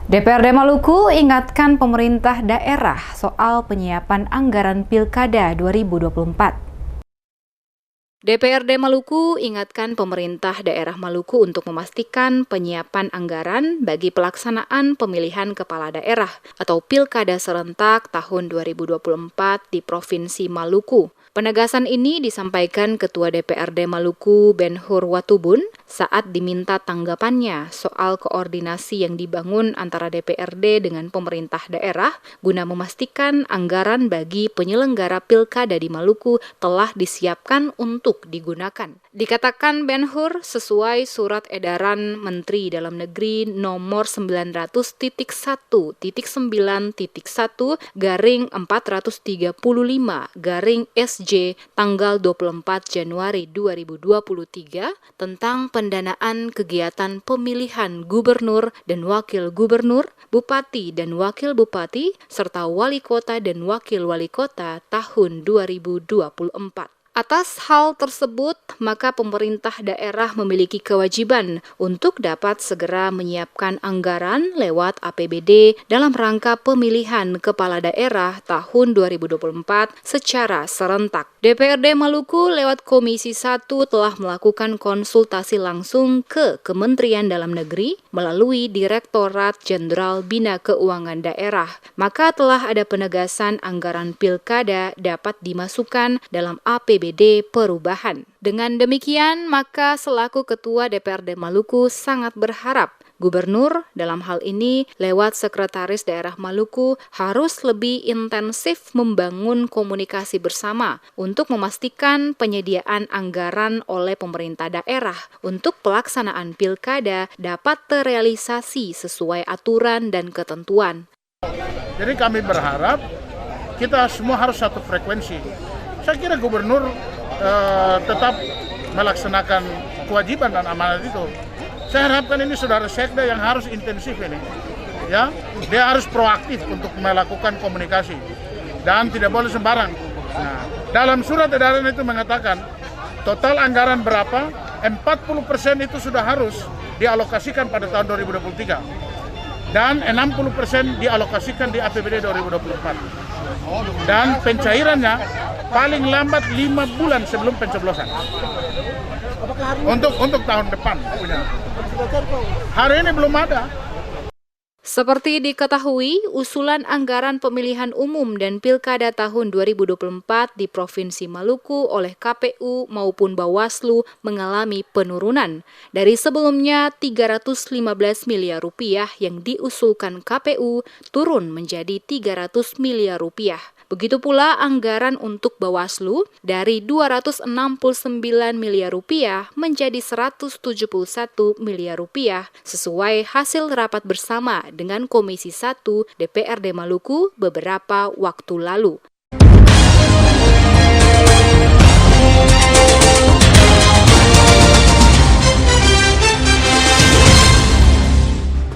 DPRD Maluku ingatkan pemerintah daerah soal penyiapan anggaran Pilkada 2024. DPRD Maluku ingatkan pemerintah daerah Maluku untuk memastikan penyiapan anggaran bagi pelaksanaan pemilihan kepala daerah atau Pilkada serentak tahun 2024 di Provinsi Maluku. Penegasan ini disampaikan Ketua DPRD Maluku Ben-Hur Watubun saat diminta tanggapannya soal koordinasi yang dibangun antara DPRD dengan pemerintah daerah guna memastikan anggaran bagi penyelenggara Pilkada di Maluku telah disiapkan untuk digunakan. Dikatakan Ben-Hur sesuai Surat Edaran Menteri Dalam Negeri nomor 900.1/435/SJ tanggal 24 Januari 2023 tentang pendanaan kegiatan pemilihan gubernur dan wakil gubernur, bupati dan wakil bupati, serta wali kota dan wakil wali kota tahun 2024. Atas hal tersebut, maka pemerintah daerah memiliki kewajiban untuk dapat segera menyiapkan anggaran lewat APBD dalam rangka pemilihan kepala daerah tahun 2024 secara serentak. DPRD Maluku lewat Komisi 1 telah melakukan konsultasi langsung ke Kementerian Dalam Negeri melalui Direktorat Jenderal Bina Keuangan Daerah. Maka telah ada penegasan anggaran Pilkada dapat dimasukkan dalam APBD perubahan. Dengan demikian, maka selaku Ketua DPRD Maluku sangat berharap Gubernur dalam hal ini lewat Sekretaris Daerah Maluku harus lebih intensif membangun komunikasi bersama untuk memastikan penyediaan anggaran oleh pemerintah daerah untuk pelaksanaan Pilkada dapat terrealisasi sesuai aturan dan ketentuan. Jadi kami berharap kita semua harus satu frekuensi. Saya kira Gubernur tetap melaksanakan kewajiban dan amanat itu. Saya harapkan ini saudara sekda yang harus intensif ini, ya, dia harus proaktif untuk melakukan komunikasi dan tidak boleh sembarang. Nah, dalam surat edaran itu mengatakan total anggaran berapa, 40% itu sudah harus dialokasikan pada tahun 2023 dan 60% dialokasikan di APBD 2024 dan pencairannya paling lambat 5 bulan sebelum pencoblosan. Untuk tahun depan punya. Hari ini belum ada. Seperti diketahui, usulan anggaran pemilihan umum dan Pilkada tahun 2024 di Provinsi Maluku oleh KPU maupun Bawaslu mengalami penurunan. Dari sebelumnya 315 miliar rupiah yang diusulkan KPU turun menjadi 300 miliar rupiah. Begitu pula anggaran untuk Bawaslu dari 269 miliar rupiah menjadi 171 miliar rupiah sesuai hasil rapat bersama dengan Komisi 1 DPRD Maluku beberapa waktu lalu.